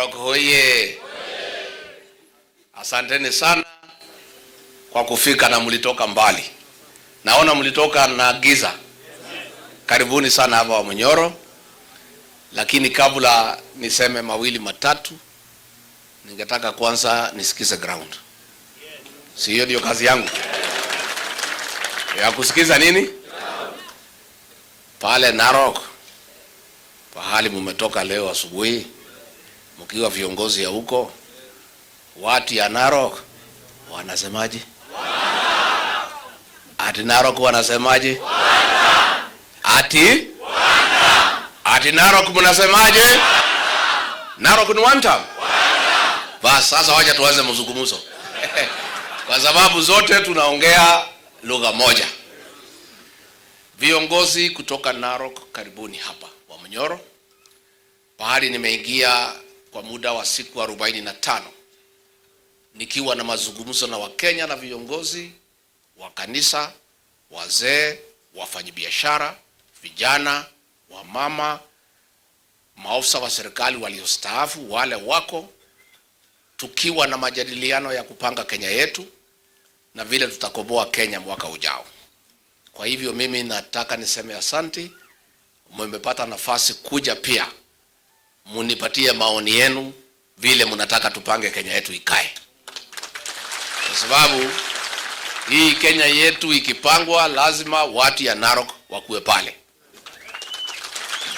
Narok hoye! Asanteni sana kwa kufika na mlitoka mbali. Naona mlitoka na giza. Karibuni sana hapa wa Munyoro. Lakini kabla niseme mawili matatu, ningetaka kwanza nisikize ground. Si hiyo ndio kazi yangu? Ya kusikiza nini? Pale Narok, pahali mumetoka leo asubuhi, mkiwa viongozi ya huko, watu ya Narok wanasemaje? Ati Narok wanasemaje? Ati Narok mnasemaje? Narok ni one time. Basi sasa wacha tuanze mzungumzo. Kwa sababu zote tunaongea lugha moja. Viongozi kutoka Narok, karibuni hapa wa Munyoro. Pahali nimeingia kwa muda wa siku 45 nikiwa na mazungumzo na Wakenya na viongozi wa kanisa, wazee, wafanyabiashara, vijana, wamama, maafisa wa serikali waliostaafu, wale wako, tukiwa na majadiliano ya kupanga Kenya yetu na vile tutakomboa Kenya mwaka ujao. Kwa hivyo mimi nataka niseme asante, mmepata nafasi kuja pia munipatie maoni yenu vile mnataka tupange Kenya yetu ikae. Kwa sababu hii Kenya yetu ikipangwa lazima watu ya Narok wakuwe pale.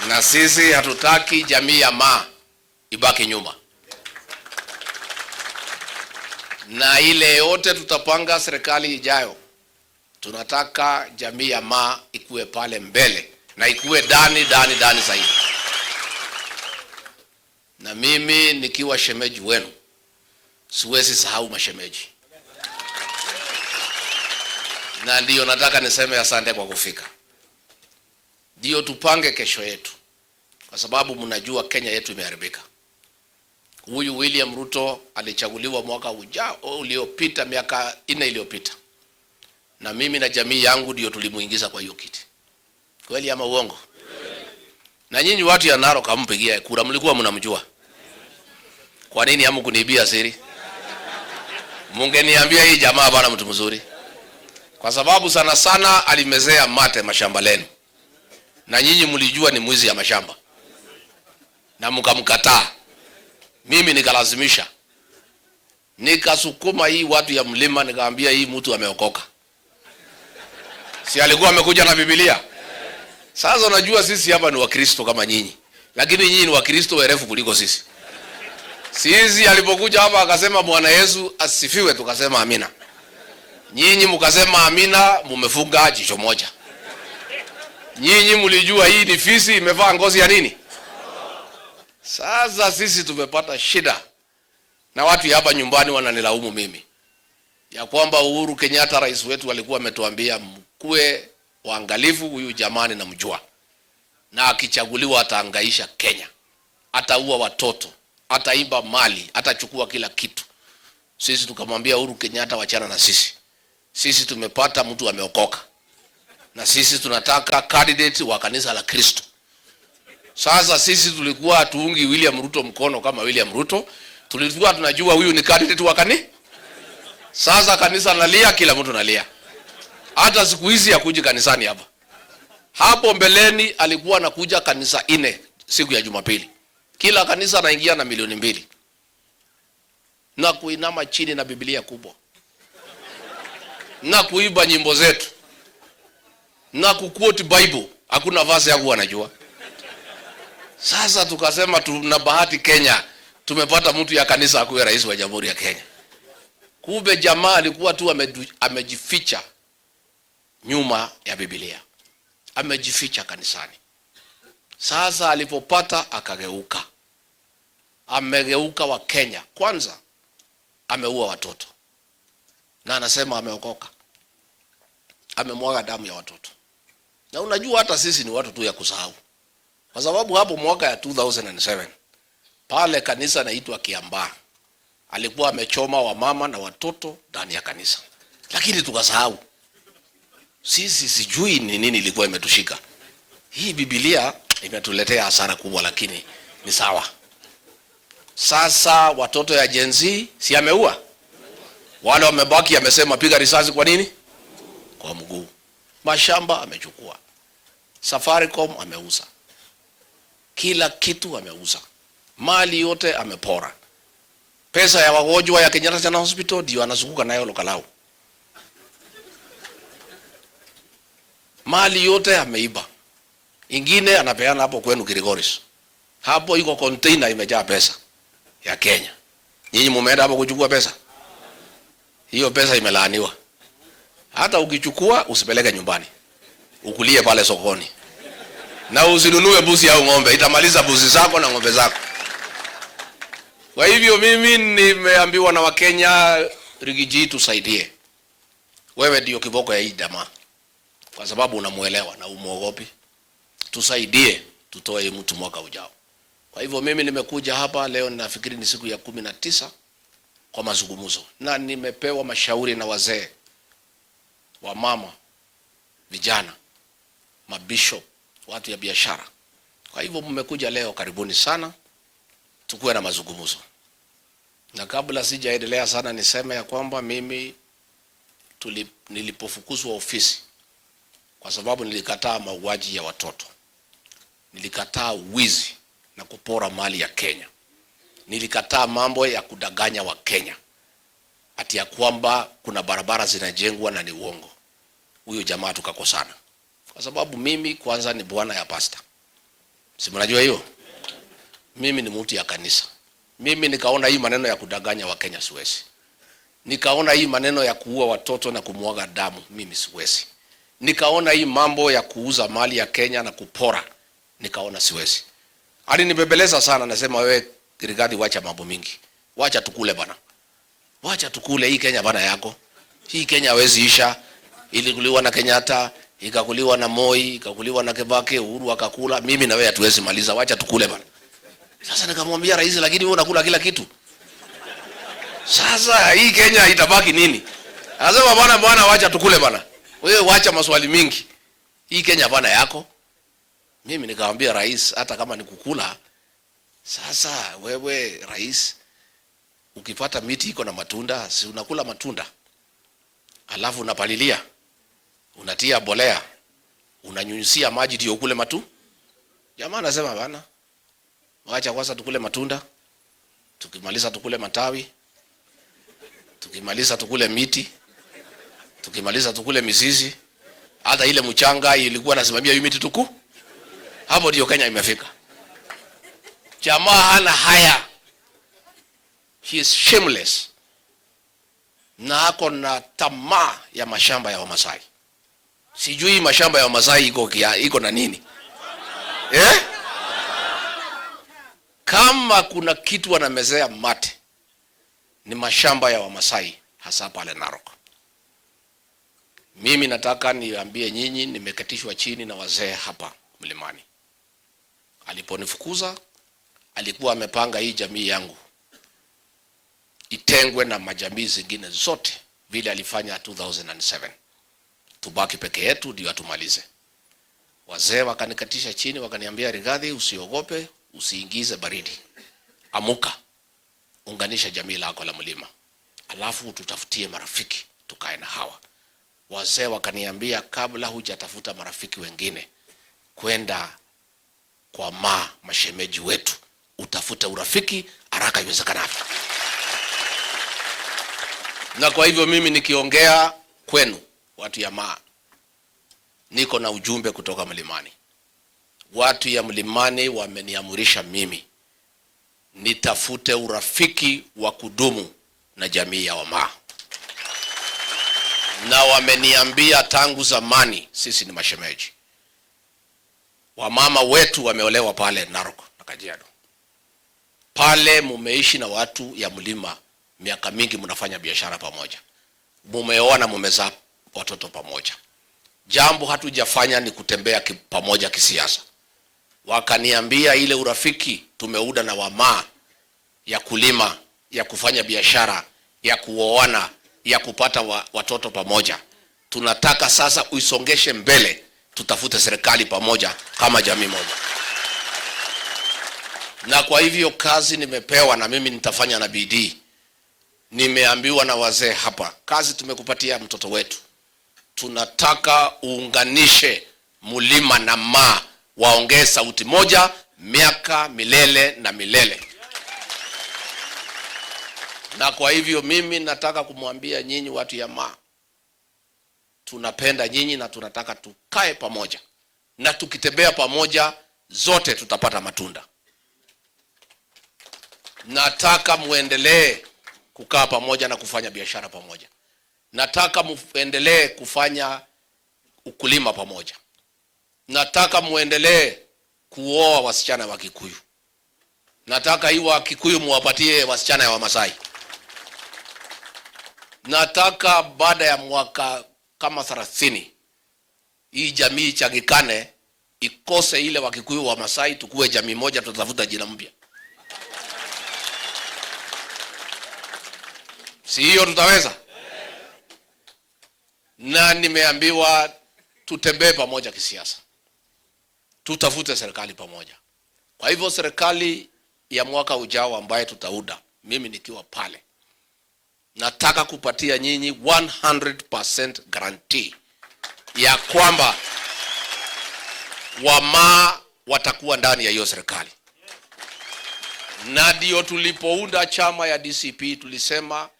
Na sisi hatutaki jamii ya Maa ibaki nyuma. Na ile yote tutapanga serikali ijayo, tunataka jamii ya Maa ikuwe pale mbele na ikuwe ndani zaidi. Na mimi nikiwa shemeji wenu siwezi sahau mashemeji. Na ndio nataka niseme asante kwa kufika. Ndio tupange kesho yetu. Kwa sababu mnajua Kenya yetu imeharibika. Huyu William Ruto alichaguliwa mwaka ujao uliopita, miaka 4 iliyopita. Na mimi na jamii yangu ndio tulimuingiza kwa hiyo kiti. Kweli ama uongo? Na nyinyi watu ya Narok hampigia kura, mlikuwa mnamjua. Kwa nini hamkuniibia siri? Mungeniambia hii jamaa bana mtu mzuri. Kwa sababu sana sana alimezea mate mashamba lenu. Na nyinyi mlijua ni mwizi ya mashamba. Na mkamkataa. Mimi nikalazimisha. Nikasukuma hii watu ya mlima, nikaambia hii mtu ameokoka. Si alikuwa amekuja na Biblia? Sasa unajua sisi hapa ni Wakristo kama nyinyi. Lakini nyinyi ni Wakristo werefu kuliko sisi. Sisi alipokuja hapa akasema Bwana Yesu asifiwe, tukasema amina. Nyinyi mkasema amina, mumefunga jicho moja. Nyinyi mlijua hii ni fisi imevaa ngozi ya nini? Sasa sisi tumepata shida. Na watu hapa nyumbani wananilaumu mimi. Ya kwamba Uhuru Kenyatta rais wetu alikuwa ametuambia mkue waangalifu, huyu jamani na mjua. Na akichaguliwa ataangaisha Kenya. Ataua watoto, ataiba mali, atachukua kila kitu. Sisi tukamwambia Uhuru Kenyatta wachana na sisi. Sisi tumepata mtu ameokoka. Na sisi tunataka candidate wa kanisa la Kristo. Sasa sisi tulikuwa hatuungi William Ruto mkono kama William Ruto. Tulikuwa tunajua huyu ni candidate wa kanisa. Sasa kanisa nalia, kila mtu nalia. Hata siku hizi hakuji kanisani hapa. Hapo mbeleni alikuwa anakuja kanisa 4 siku ya Jumapili. Kila kanisa anaingia na 2 milioni. Na kuinama chini na Biblia kubwa. Na kuiba nyimbo zetu. Na kuquote Bible. Hakuna verse yangu anajua. Sasa tukasema tuna bahati Kenya. Tumepata mtu ya kanisa akuwe rais wa Jamhuri ya Kenya. Kumbe jamaa alikuwa tu amejificha nyuma ya Biblia. Amejificha kanisani. Sasa alipopata akageuka. Amegeuka wa Kenya. Kwanza ameua watoto. Na anasema ameokoka. Amemwaga damu ya watoto. Na unajua hata sisi ni watu tu ya kusahau. Kwa sababu hapo mwaka ya 2007 pale kanisa inaitwa Kiambaa alikuwa amechoma wamama na watoto ndani ya kanisa. Lakini tukasahau. Sisi sijui ni nini ilikuwa imetushika. Hii Biblia imetuletea hasara kubwa, lakini ni sawa. Sasa watoto ya Gen Z si ameua wale wamebaki, amesema piga risasi. Kwa nini? Kwa mguu. Mashamba amechukua, Safaricom ameuza, kila kitu ameuza, mali yote amepora. Pesa ya wagonjwa ya Kenyatta General Hospital ndio anazunguka nayo Lokalau. Mali yote ameiba. Ingine anapeana hapo kwenu Kirigoris. Hapo iko container imejaa pesa ya Kenya. Nyinyi mumeenda hapo kuchukua pesa? Hiyo pesa imelaaniwa. Hata ukichukua usipeleke nyumbani, ukulie pale sokoni, na usinunue buzi au ng'ombe, itamaliza buzi zako na ng'ombe zako. Kwa hivyo mimi nimeambiwa na Wakenya, Rigiji, tusaidie. Wewe ndio kiboko ya hii jamaa, kwa sababu unamuelewa na umuogopi. Tusaidie tutoe mtu mwaka ujao. Kwa hivyo mimi nimekuja hapa leo, nafikiri ni siku ya 19 kwa mazungumzo, na nimepewa mashauri na wazee, wa mama, vijana, mabishop, watu ya biashara. Kwa hivyo mmekuja leo, karibuni sana, tukue na mazungumzo. Na kabla sijaendelea sana, niseme ya kwamba mimi nilipofukuzwa ofisi kwa sababu nilikataa mauaji ya watoto, nilikataa wizi na kupora mali ya Kenya, nilikataa mambo ya kudanganya wa Kenya ati ya kwamba kuna barabara zinajengwa na ni uongo. Huyo jamaa tukakosana, kwa sababu mimi kwanza ni bwana ya pasta, si mnajua hiyo. Mimi ni mtu ya kanisa. Mimi nikaona hii maneno ya kudanganya wa Kenya siwezi. Nikaona hii maneno ya kuua watoto na kumwaga damu, mimi siwezi. Nikaona hii mambo ya kuuza mali ya Kenya na kupora, nikaona siwezi. Alinibebeleza sana, nasema wewe Rigathi, wacha mambo mingi, wacha tukule bana, wacha tukule hii Kenya bana yako. Hii Kenya hawezi isha. Ilikuliwa na Kenyatta, ikakuliwa na Moi, ikakuliwa na Kibaki, Uhuru akakula, mimi na wewe hatuwezi maliza, wacha tukule bana. Sasa nikamwambia rais, lakini wewe unakula kila kitu, sasa hii Kenya itabaki nini? Anasema bwana wacha tukule bana. Wewe wacha maswali mingi, hii Kenya bana yako. Mimi nikamwambia rais, hata kama ni kukula, sasa wewe rais, ukipata miti iko na matunda, si unakula matunda, alafu unapalilia, unatia bolea, unanyunyisia maji ndio ukule matu. Jamaa anasema bana, wacha kwanza tukule matunda, tukimaliza tukule matawi, tukimaliza tukule miti, tukimaliza tukule mizizi, hata ile mchanga ilikuwa nasimamia hiyo miti tuku. Hapo ndio Kenya imefika. Jamaa hana haya. He is shameless. Na ako na tamaa ya mashamba ya Wamasai. Sijui mashamba ya Wamasai iko na nini? Kama kuna kitu wanamezea mate, ni mashamba ya Wamasai, hasa pale Narok. Mimi nataka niambie nyinyi, nimeketishwa chini na wazee hapa Mlimani. Aliponifukuza, alikuwa amepanga hii jamii yangu itengwe na majamii zingine zote, vile alifanya 2007. Tubaki peke yetu ndio atumalize. Wazee wakanikatisha chini, wakaniambia, Rigathi, usiogope, usiingize baridi. Amuka, unganisha jamii lako la Mlima, alafu tutafutie marafiki tukae na hawa. Wazee wakaniambia, kabla hujatafuta marafiki wengine, kwenda kwa mashemeji wetu, utafute urafiki haraka iwezekanavyo. Na kwa hivyo mimi nikiongea kwenu watu ya niko na ujumbe kutoka Mlimani. Watu ya Mlimani wameniamurisha mimi nitafute urafiki wa kudumu na jamii ya Wamaa. Na wameniambia tangu zamani sisi ni mashemeji. Wamama wetu wameolewa pale Narok na Kajiado. Pale mumeishi na watu ya Mlima miaka mingi, mnafanya biashara pamoja, mumeoa na mumezaa watoto pamoja. Jambo hatujafanya ni kutembea pamoja kisiasa. Wakaniambia ile urafiki tumeuda na Wamaa ya kulima, ya kufanya biashara, ya kuoana, ya kupata watoto pamoja, tunataka sasa uisongeshe mbele, tutafute serikali pamoja kama jamii moja. Na kwa hivyo kazi nimepewa na mimi nitafanya na bidii. Nimeambiwa na wazee hapa, kazi tumekupatia mtoto wetu. Tunataka uunganishe Mulima na Maa, waongee sauti moja, miaka milele na milele. Na kwa hivyo mimi nataka kumwambia nyinyi watu ya Maa, tunapenda nyinyi na tunataka tukae pamoja. Na tukitembea pamoja zote tutapata matunda. Nataka muendelee kukaa pamoja na kufanya biashara pamoja. Nataka muendelee kufanya ukulima pamoja. Nataka muendelee kuoa wasichana wa Kikuyu. Nataka hiyo wa Kikuyu muwapatie wasichana wa Masai. Nataka baada ya mwaka kama 30 hii jamii chagikane, ikose ile wa Kikuyu wa Masai, tukue jamii moja, tutafuta jina mpya. Si hiyo tutaweza? Na nimeambiwa tutembee pamoja kisiasa. Tutafute serikali pamoja. Kwa hivyo serikali ya mwaka ujao ambaye tutaunda, mimi nikiwa pale, nataka kupatia nyinyi 100% guarantee ya kwamba Wamaa watakuwa ndani ya hiyo serikali. Na ndio tulipounda chama ya DCP tulisema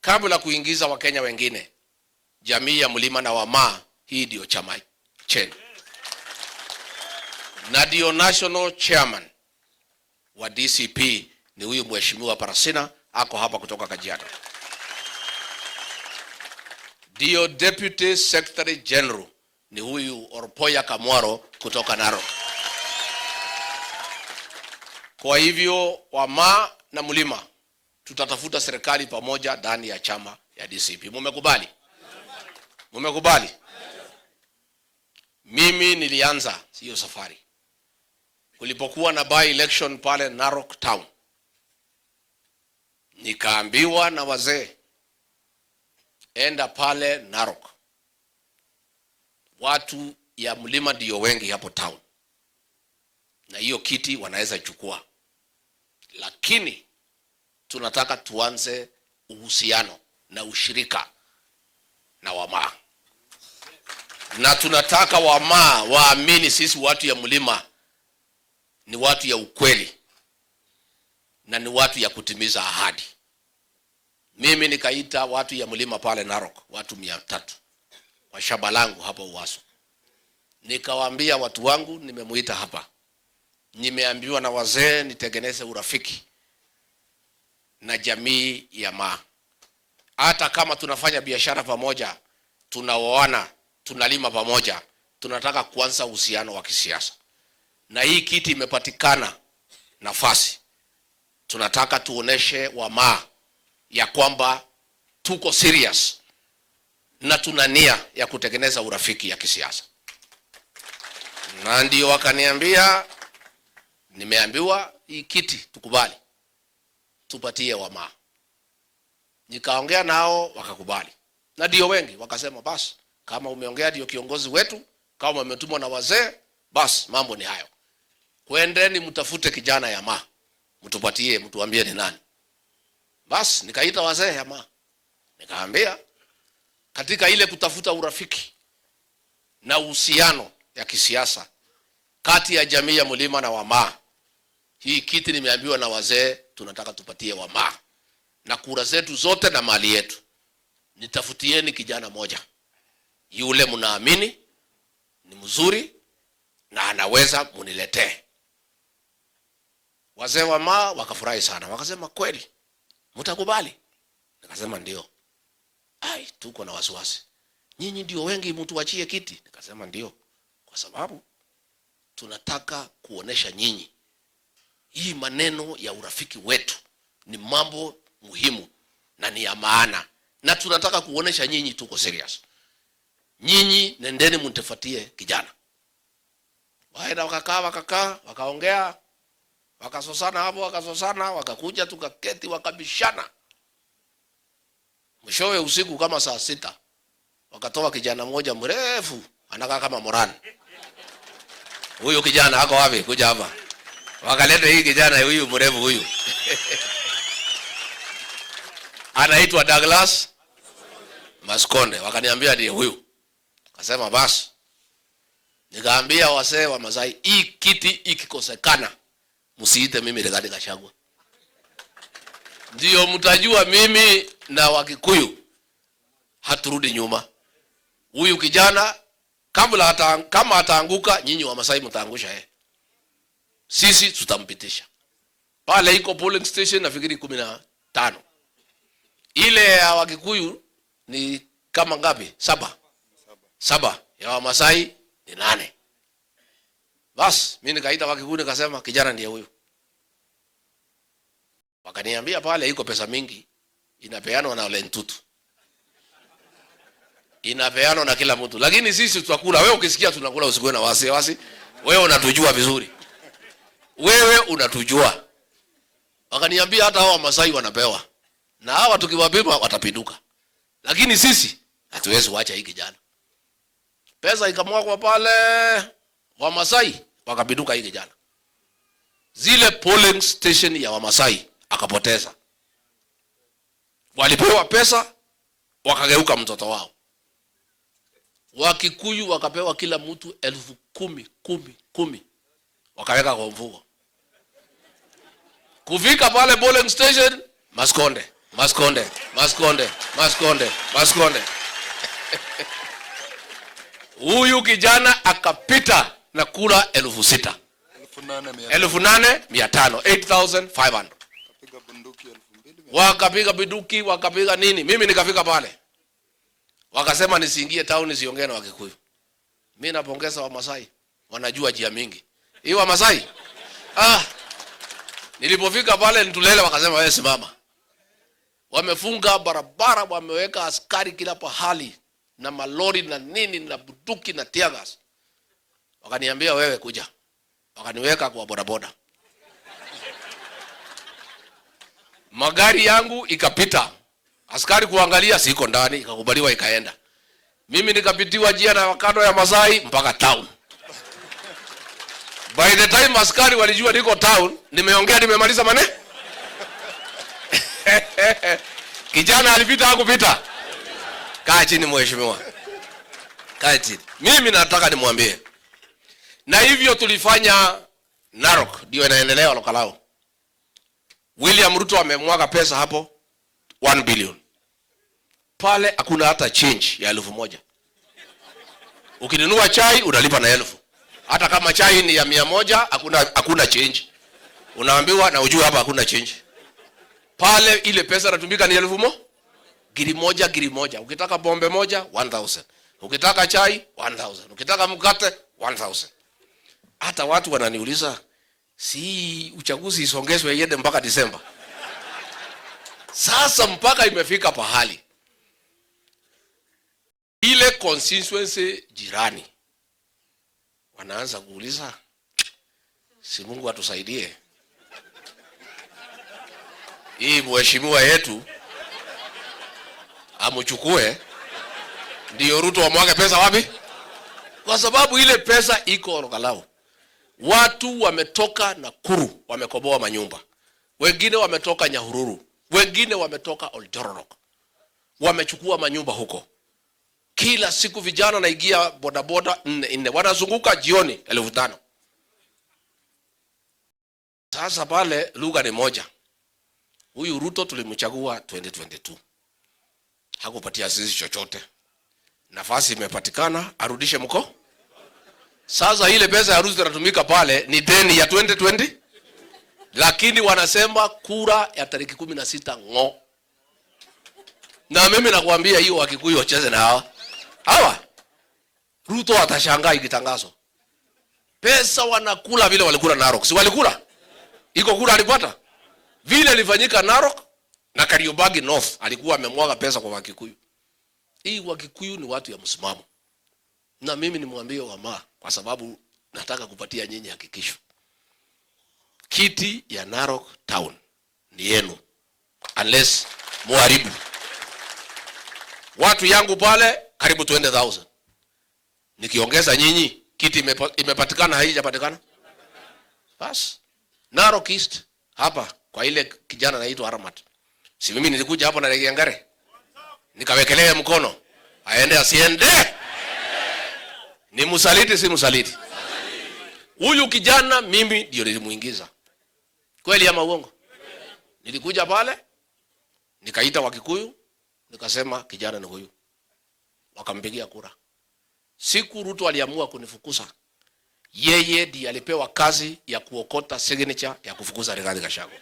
kabla kuingiza Wakenya wengine, jamii ya Mulima na Wamaa, hii ndio chama chenu. Na ndio national chairman wa DCP ni huyu mheshimiwa Parasina, ako hapa kutoka Kajiado. Ndio deputy secretary general ni huyu Orpoya Kamwaro kutoka Narok. Kwa hivyo Wamaa na Mulima tutatafuta serikali pamoja ndani ya chama ya DCP. Mumekubali? Mumekubali? Mimi nilianza hiyo safari kulipokuwa na by election pale Narok town. Nikaambiwa na wazee, enda pale Narok, watu ya Mulima ndio wengi hapo town, na hiyo kiti wanaweza chukua, lakini tunataka tuanze uhusiano na ushirika na Wamaa. Na tunataka Wamaa waamini sisi watu ya Mulima ni watu ya ukweli na ni watu ya kutimiza ahadi. Mimi nikaita watu ya Mulima pale Narok, watu 300 kwa shamba langu hapo Uwaso. Nikawaambia watu wangu, nimemuita hapa, nimeambiwa na wazee nitengeneze urafiki na jamii ya Maa. Hata kama tunafanya biashara pamoja, tunaoana, tunalima pamoja, tunataka kuanza uhusiano wa kisiasa. Na hii kiti imepatikana nafasi, tunataka tuoneshe Wamaa ya kwamba tuko serious na tuna nia ya kutengeneza urafiki ya kisiasa. Na ndio wakaniambia, nimeambiwa hii kiti tukubali, tupatie Wamaa. Nikaongea nao wakakubali. Na ndio wengi wakasema basi kama umeongea ndio kiongozi wetu, kama umetumwa na wazee, basi mambo ni hayo. Kwendeni mtafute kijana ya Maa, mtupatie, mtuambie ni nani. Basi nikaita wazee ya Maa, nikaambia katika ile kutafuta urafiki na uhusiano ya kisiasa kati ya jamii ya Mulima na Wamaa, hii kiti nimeambiwa na wazee tunataka tupatie Wamaa, na kura zetu zote na mali yetu. Nitafutieni kijana moja yule mnaamini ni mzuri na anaweza muniletee. Wazee wa Maa wakafurahi sana, wakasema kweli mtakubali? Nikasema ndio. Ai, tuko na wasiwasi, nyinyi ndio wengi, mtuachie kiti. Nikasema ndio, kwa sababu tunataka kuonesha nyinyi hii maneno ya urafiki wetu ni mambo muhimu na ni ya maana, na tunataka kuonesha nyinyi tuko serious. Nyinyi nendeni mtafutie kijana. Waenda wakakaa, wakaongea, wakasosana hapo, wakakuja, tukaketi, wakabishana. Mwishowe usiku kama saa 6 wakatoa kijana mmoja mrefu anakaa kama Moran. Huyo kijana ako wapi? Kuja hapa. Wakaleta hii kijana huyu mrefu huyu. Anaitwa Douglas Maskonde. Wakaniambia ndiye huyu. Akasema basi. Nikaambia wasee wa Masai, hii kiti ikikosekana msiite mimi Rigathi Gachagua. Ndio mtajua mimi na Wakikuyu haturudi nyuma. Huyu kijana kama ataanguka, nyinyi wa Masai mtaangusha yeye. Sisi tutampitisha. Pale iko polling station nafikiri 15. Ile ya Wakikuyu ni kama ngapi? 7. Ya wa Masai ni 8. Bas, mimi nikaita Wakikuyu nikasema kijana ndiye huyu. Wakaniambia pale iko pesa mingi inapeanwa na Ole Ntutu. Inapeanwa na kila mtu. Lakini sisi tutakula. Wewe ukisikia tunakula usikue na wasiwasi. Wewe unatujua vizuri. Wewe unatujua. Wakaniambia hata hao Masai wanapewa. Na hawa tukiwapima watapinduka. Lakini sisi hatuwezi kuacha hii kijana. Pesa ikamwagwa pale, wa Masai wakapinduka hii kijana. Zile polling station ya wa Masai akapoteza. Walipewa pesa wakageuka mtoto wao. Wakikuyu wakapewa kila mtu 10,000 wakaweka kwa mfuko. Kufika pale polling station, Maskonde. Huyu kijana akapita na kura 6,000. 8,500. 8,500. Wakapiga bunduki, wakapiga nini? Mimi nikafika pale. Wakasema nisiingie town nisiongee na Wakikuyu. Mimi napongeza wa Masai. Wanajua njia mingi. Hii wa Masai. Nilipofika pale Ntulele wakasema wewe simama. Wamefunga barabara, wameweka askari kila pahali na malori na nini na bunduki na tear gas. Wakaniambia wewe kuja. Wakaniweka kwa bodaboda. Magari yangu ikapita. Askari kuangalia siko ndani, ikakubaliwa ikaenda. Mimi nikapitiwa njia na kando ya Masai mpaka town. By the time askari walijua niko town, nimeongea nimemaliza maneno. Kijana alipita hakupita. Kaa chini mheshimiwa. Kaa chini. Mimi nataka nimwambie. Na hivyo tulifanya Narok, ndio inaendelea Lokalao. William Ruto amemwaga pesa hapo 1 billion. Pale hakuna hata change ya 1,000. Ukinunua chai unalipa na 1,000. Hata kama chai ni ya 100 hakuna change. Unaambiwa na ujue hapa hakuna change. Pale ile pesa inatumika ni 1,000. Giri moja. Ukitaka bombe moja 1,000. Ukitaka chai 1,000. Ukitaka mkate 1,000. Hata watu wananiuliza si uchaguzi isongezwe iende mpaka Disemba. Sasa mpaka imefika pahali. Ile constituency jirani wanaanza kuuliza si Mungu atusaidie. Hii mheshimiwa yetu amuchukue ndio Ruto amwage pesa wapi? Kwa sababu ile pesa iko Lokalao. Watu wametoka Nakuru wamekoboa manyumba. Wengine wametoka Nyahururu. Wengine wametoka Oljororok. Wamechukua manyumba huko. Kila siku vijana naingia bodaboda 4 wanazunguka jioni 5,000. Sasa pale lugha ni moja. Huyu Ruto tulimchagua 2022. Hakupatia sisi chochote. Nafasi imepatikana, arudishe mko. Sasa ile pesa ya Ruto inatumika pale ni deni ya 2020. Lakini wanasema kura ya tarehe 16 ngo. Na mimi nakwambia hiyo Wakikuyu wacheze na hawa. Ruto atashangaa ikitangazo. Pesa wanakula vile walikula Narok. Si walikula? Iko kura alipata. Vile ilifanyika Narok na Kariobangi North alikuwa amemwaga pesa kwa Wakikuyu. Hii Wakikuyu ni watu ya msimamo. Na mimi nimwambie Wama kwa sababu nataka kupatia nyinyi hakikisho. Kiti ya Narok town ni yenu. Unless muharibu. Watu yangu pale karibu 20,000. Nikiongeza nyinyi kiti imepatikana haijapatikana? Bas. Narok East hapa kwa ile kijana anaitwa Aramat. Si mimi nilikuja hapo na Rigathi nikawekelea mkono aende asiende? Ni msaliti si msaliti? Huyu kijana mimi ndio nilimuingiza. Kweli ama uongo? Nilikuja pale nikaita Wakikuyu nikasema kijana ni huyu. Wakampigia kura. Siku Ruto aliamua kunifukuza, yeye ndiye alipewa kazi ya kuokota signature ya kufukuza Rigathi Gachagua.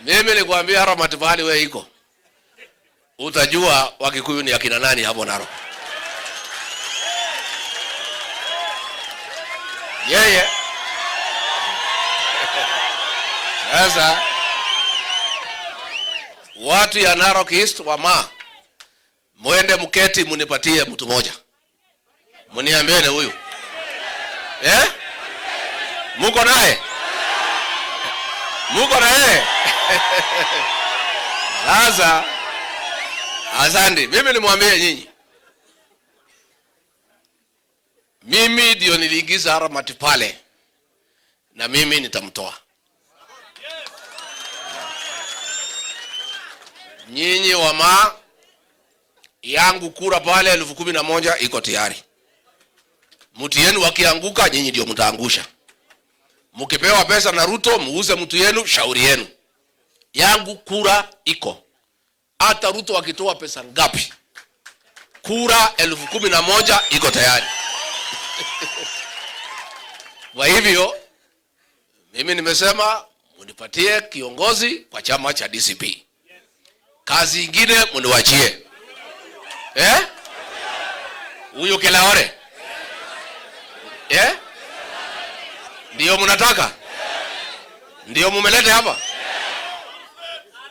Mimi nikwambia Aramat Valley wewe iko. Utajua Wakikuyu ni akina nani hapo Narok. Yeye. Sasa watu ya Narok East mwende mketi munipatie mtu moja. Muniambieni huyu. Muko naye? Muko naye? Sasa asante. Mimi nimwambie nyinyi. Mimi ndio niliingiza Aramat pale na mimi nitamtoa. Nyinyi yangu kura pale 11,000 iko tayari. Mtu yenu wakianguka nyinyi ndio mtaangusha. Mkipewa pesa na Ruto muuze mtu yenu, shauri yenu. Yangu kura iko. Hata Ruto akitoa pesa ngapi, kura 11,000 iko tayari. Kwa hivyo mimi nimesema munipatie kiongozi kwa chama cha DCP. Kazi ingine muniwachie. Huyu Kelaore. Ndio mnataka? Ndio mumelete hapa?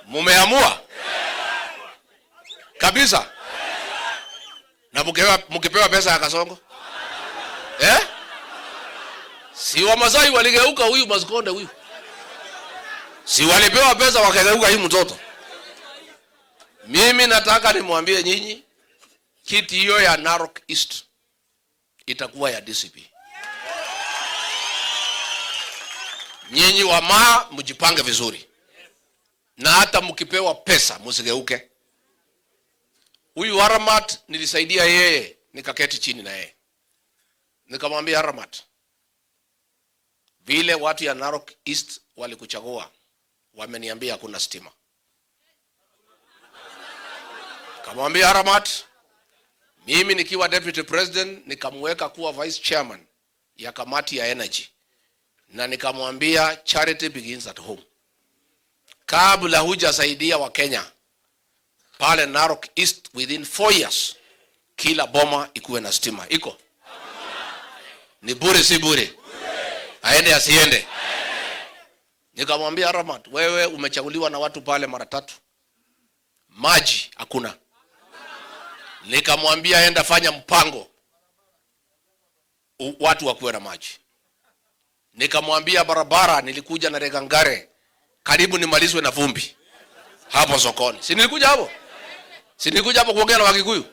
Mumeamua? Kabisa? Na mkipewa pesa ya Kasongo? Si Wamasai waligeuka huyu Maskonde huyu? Si walipewa pesa wakageuka hii mtoto? Mimi nataka nimwambie nyinyi kiti hiyo ya Narok East itakuwa ya DCP. Nyinyi mjipange vizuri. Na hata mkipewa pesa msigeuke. Huyu Aramat nilisaidia yeye, nikaketi chini na yeye. Nikamwambia Aramat, vile watu ya Narok East walikuchagua, wameniambia hakuna stima. Kamwambia Aramat, mimi nikiwa deputy president nikamweka kuwa vice chairman ya kamati ya energy. Na nikamwambia charity begins at home. Kabla hujasaidia wa Kenya pale Narok East within 4 years kila boma ikuwe na stima. Iko? Ni bure si bure? Aende asiende? Nikamwambia Aramat, wewe umechaguliwa na watu pale mara 3. Maji hakuna. Nikamwambia enda fanya mpango watu wakuwe na maji. Nikamwambia barabara, nilikuja na Regangare karibu nimalizwe na vumbi hapo sokoni. Si nilikuja hapo? Si nilikuja hapo kuongea na Wakikuyu?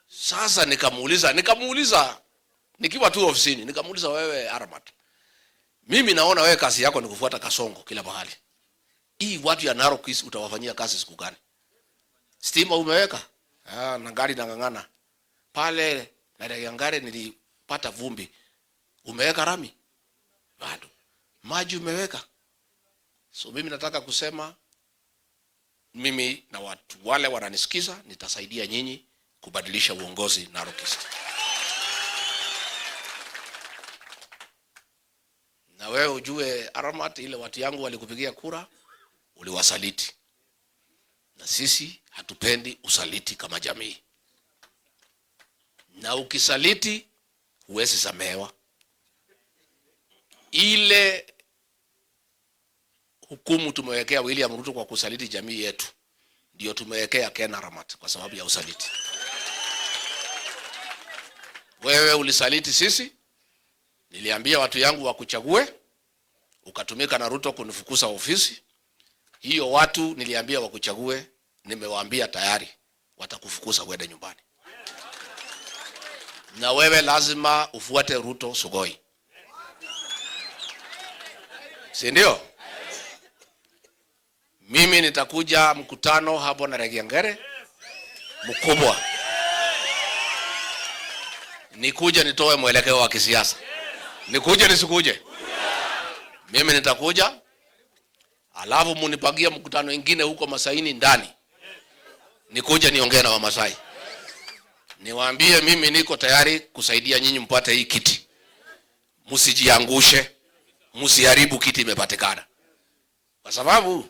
Sasa nikamuuliza nikiwa tu ofisini, nikamuuliza wewe Aramat, mimi naona wewe kazi yako ni kufuata Kasongo kila mahali. Hii watu ya Narok East utawafanyia kazi siku gani? Stima umeweka? Na gari nangangana. Pale na Regangare nilipata vumbi. Umeweka rami? Bado. Maji umeweka? So mimi nataka kusema, mimi na watu wale wananisikiza nitasaidia nyinyi kubadilisha uongozi Narok East. Na wewe ujue Aramat, ile watu yangu walikupigia kura, uliwasaliti. Na sisi hatupendi usaliti kama jamii. Na ukisaliti huwezi samehewa. Ile hukumu tumewekea William Ruto kwa kusaliti jamii yetu ndio tumewekea Ken Aramat kwa sababu ya usaliti. Wewe ulisaliti sisi, niliambia watu yangu wakuchague, ukatumika na Ruto kunifukuza ofisi. Hiyo watu niliambia wakuchague, nimewaambia tayari watakufukuza uende nyumbani. na wewe lazima ufuate Ruto Sugoi, si ndio? Mimi nitakuja mkutano hapo na Regiangere mkubwa, nikuje nitoe mwelekeo wa kisiasa. Nikuje nisikuje? Mimi nitakuja, alafu munipagia mkutano mwingine huko Masaini ndani, nikuje niongee na Wamasai, niwaambie mimi niko tayari kusaidia nyinyi mpate hii kiti. Msijiangushe, msiharibu kiti imepatikana, kwa sababu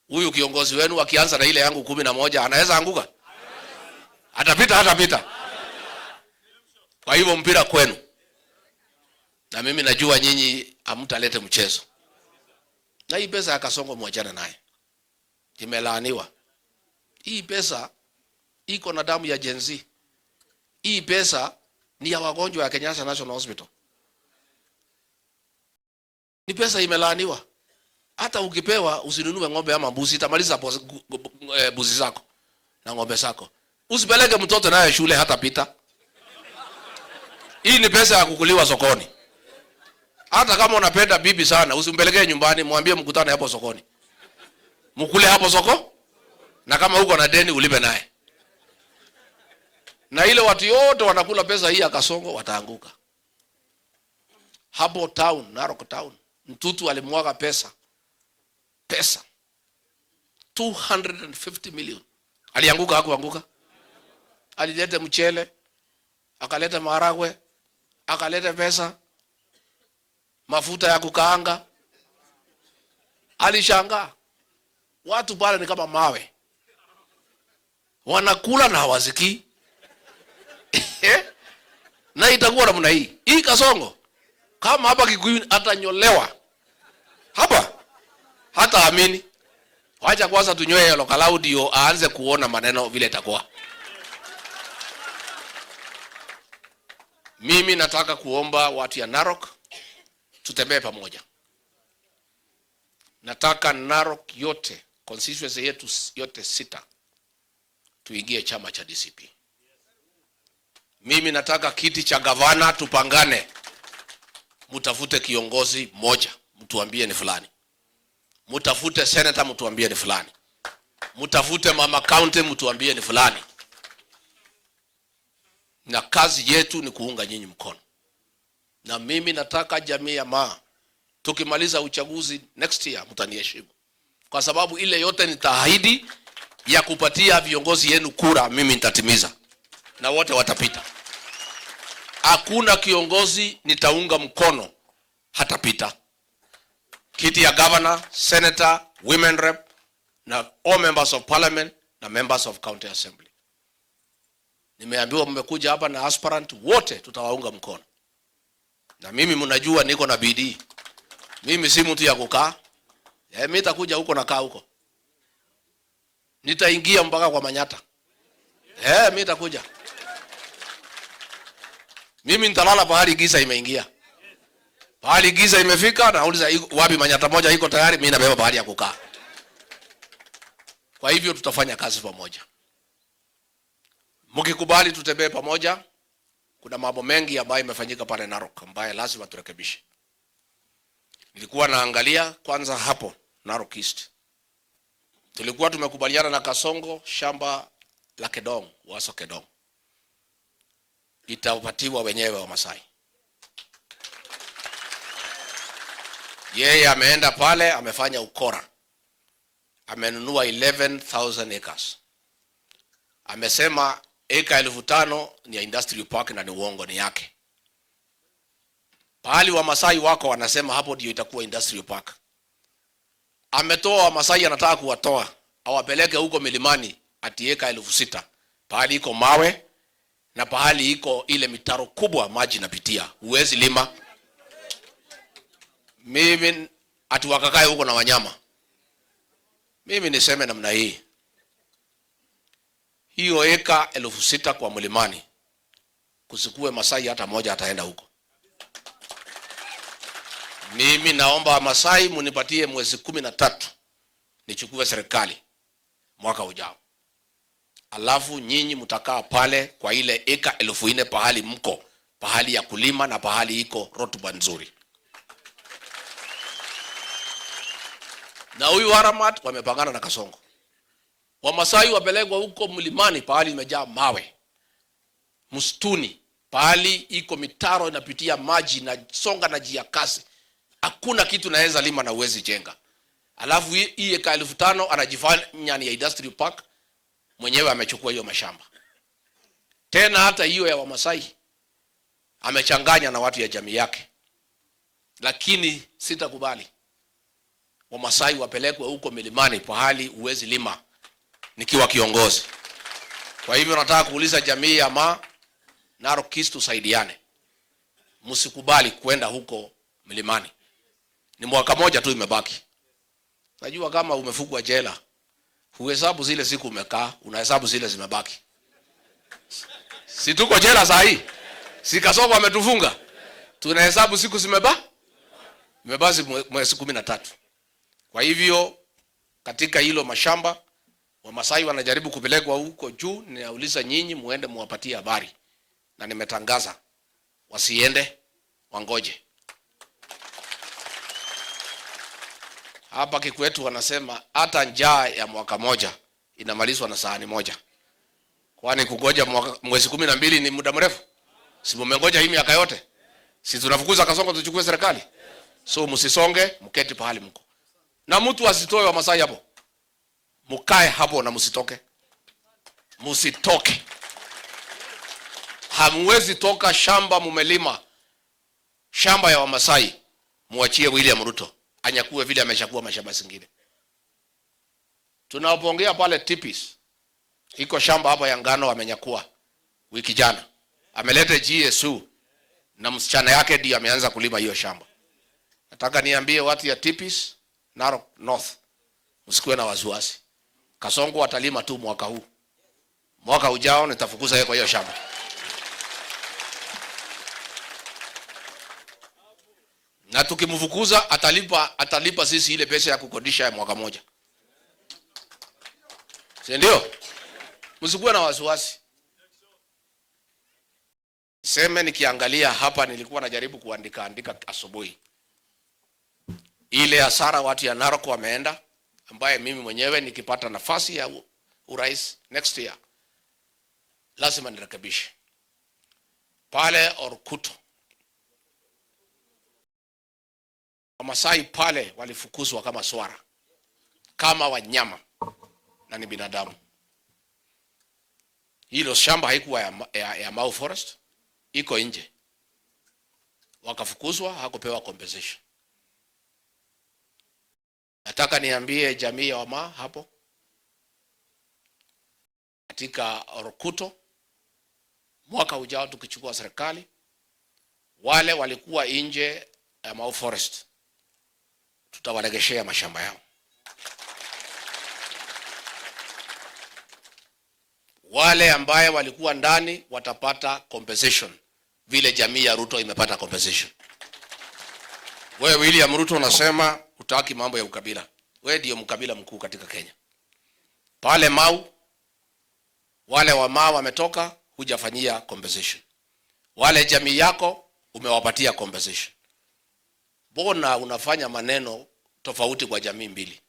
huyu kiongozi wenu akianza na ile yangu 11 anaweza anguka, atapita. Kwa hivyo mpira kwenu, na mimi najua nyinyi hamtalete mchezo. Na hii pesa ya Kasongo mwachana naye, imelaaniwa. Hii pesa iko na damu ya Gen Z. Hii pesa ni ya wagonjwa ya Kenyatta National Hospital. Ni pesa imelaaniwa. Hata ukipewa usinunue ng'ombe ama mbuzi, itamaliza mbuzi zako na ng'ombe zako. Usipeleke mtoto naye shule hata pita. Hii ni pesa ya kukuliwa sokoni. Hata kama unapenda bibi sana, usimpelekee nyumbani, mwambie mkutane hapo sokoni. Mkule hapo soko, na kama uko na deni ulipe naye. Na ile watu yote wanakula pesa hii ya Kasongo wataanguka. Hapo town, Narok town, mtutu alimwaga pesa 250 million. Alianguka hakuanguka? Alileta mchele, akaleta maharagwe, akaleta pesa, mafuta ya kukaanga. Alishangaa. Watu pale ni kama mawe, wanakula na hawaziki. Na itakuwa namna hii. Hii Kasongo kama hapa Kikuyu atanyolewa hapa, hata amini. Wacha kwanza tunyoe yellow cloud ndio aanze kuona maneno vile itakuwa. Mimi nataka kuomba watu ya Narok tutembee pamoja. Nataka Narok yote, constituency yetu yote 6 tuingie chama cha DCP. Mimi nataka kiti cha gavana tupangane. Mutafute kiongozi moja, mtuambie ni fulani. Mutafute senator, mtuambie ni fulani. Mutafute mama county, mtuambie ni fulani. Na kazi yetu ni kuunga nyinyi mkono. Na mimi nataka jamii ya Maa, tukimaliza uchaguzi next year mtaniheshimu. Kwa sababu ile yote nitaahidi ya kupatia viongozi yenu kura, mimi nitatimiza. Na wote watapita. Hakuna kiongozi nitaunga mkono hatapita. Kiti ya governor, senator, women rep, na all members of parliament na members of county assembly. Nimeambiwa mmekuja hapa na aspirant wote tutawaunga mkono. Na mimi mnajua niko na bidii. Mimi si mtu ya kukaa. Mimi nitakuja huko na kaa huko. Nitaingia mpaka kwa Manyata. Mimi nitakuja. Mimi nitalala pahali giza imeingia. Pahali giza imefika, nauliza wapi Manyata moja iko tayari, mimi nabeba pahali ya kukaa. Kwa hivyo tutafanya kazi pamoja. Mkikubali tutembee pamoja, kuna mambo mengi ambayo imefanyika pale Narok ambayo lazima turekebishe. Nilikuwa naangalia kwanza hapo Narok East. Tulikuwa tumekubaliana na Kasongo shamba la Kedong, Waso Kedong, itapatiwa wenyewe wa Masai. Yeye ameenda pale amefanya ukora. Amenunua 11,000 acres. Amesema eka 5,000 ni ya industrial park na ni uongo, ni yake. Pahali wa Masai wako wanasema hapo ndio itakuwa industrial park. Ametoa wa Masai, anataka kuwatoa awapeleke huko milimani ati eka 6,000. Pahali iko mawe na pahali iko ile mitaro kubwa maji napitia. Huwezi lima. Mimi ati wakakae huko na wanyama. Mimi niseme namna hii. Hiyo eka 6,000 kwa mlimani, kusikue Masai hata moja ataenda huko. Mimi naomba Masai munipatie mwezi 13 nichukue serikali mwaka ujao. alafu nyinyi mtakaa pale kwa ile eka 4,000 pahali mko, pahali ya kulima na pahali iko rotuba nzuri. Na huyu Haramat wamepangana na Kasongo. Wamasai wapelekwa huko mlimani pahali imejaa mawe, msituni pahali iko mitaro inapitia maji na songa na jia kasi, hakuna kitu naweza lima na uwezi jenga. Alafu hii eka 5,000 anajifanya ni industrial park, mwenyewe amechukua hiyo mashamba. Tena hata hiyo ya Wamasai amechanganya na watu ya jamii yake. Lakini sitakubali Wamasai wapelekwe huko milimani pahali uwezi lima nikiwa kiongozi. Kwa hivyo nataka kuuliza jamii ya Narok East, tusaidiane. Msikubali kwenda huko milimani. Ni mwaka moja tu imebaki. Najua kama umefungwa jela, huhesabu zile siku umekaa, unahesabu zile zimebaki. Si tuko jela saa hii? Si Kasongo ametufunga? Tunahesabu siku zimebaki mwezi 13. Kwa hivyo katika hilo mashamba Wamasai wanajaribu kupelekwa huko juu. Ninauliza nyinyi muende muwapatie habari, na nimetangaza wasiende, wangoje. Hapa Kikwetu wanasema hata njaa ya mwaka moja inamalizwa na sahani moja. Kwani kugoja mwezi 12 ni muda mrefu? Si mmengoja hii miaka yote? Si tunafukuza Kasongo tuchukue serikali? So msisonge, mketi pahali mko. Na mtu asitoe Wamasai hapo. Mkae hapo na msitoke. Msitoke. Hamwezi toka shamba mumelima. Shamba ya Wamasai muachie William Ruto anyakue vile ameshakuwa mashamba zingine. Tunapongea pale Tipis, iko shamba hapa ya ngano amenyakua wiki jana. Ameleta GSU na msichana yake ndiye ameanza kulima hiyo shamba. Nataka niambie watu ya Tipis, Narok North, msikuwe na wasiwasi. Kasongo atalima tu mwaka huu. Mwaka ujao nitafukuza yeye kwa hiyo shamba. Na tukimfukuza atalipa sisi ile pesa ya kukodisha ya mwaka moja. Si ndio? Msikuwe na wasiwasi. Sema nikiangalia hapa nilikuwa najaribu kuandika asubuhi. Ile hasara watu ya Narok wameenda, ambaye mimi mwenyewe nikipata nafasi ya urais next year lazima nirekebishe. Pale Orkuto Wamasai pale walifukuzwa kama swara, kama wanyama, na ni binadamu. Hilo shamba haikuwa ya Mau Forest, iko nje. Wakafukuzwa, hakupewa compensation. Nataka niambie jamii ya Wama hapo katika Orkuto, mwaka ujao tukichukua serikali, wale walikuwa nje ya Mau Forest tutawaregeshea mashamba yao. Wale ambaye walikuwa ndani watapata compensation vile jamii ya Ruto imepata compensation. Wewe William Ruto unasema hutaki mambo ya ukabila. Wewe ndio mkabila mkuu katika Kenya. Pale Mau wale wa Mau wametoka, hujafanyia compensation. Wale jamii yako umewapatia compensation. Mbona unafanya maneno tofauti kwa jamii mbili?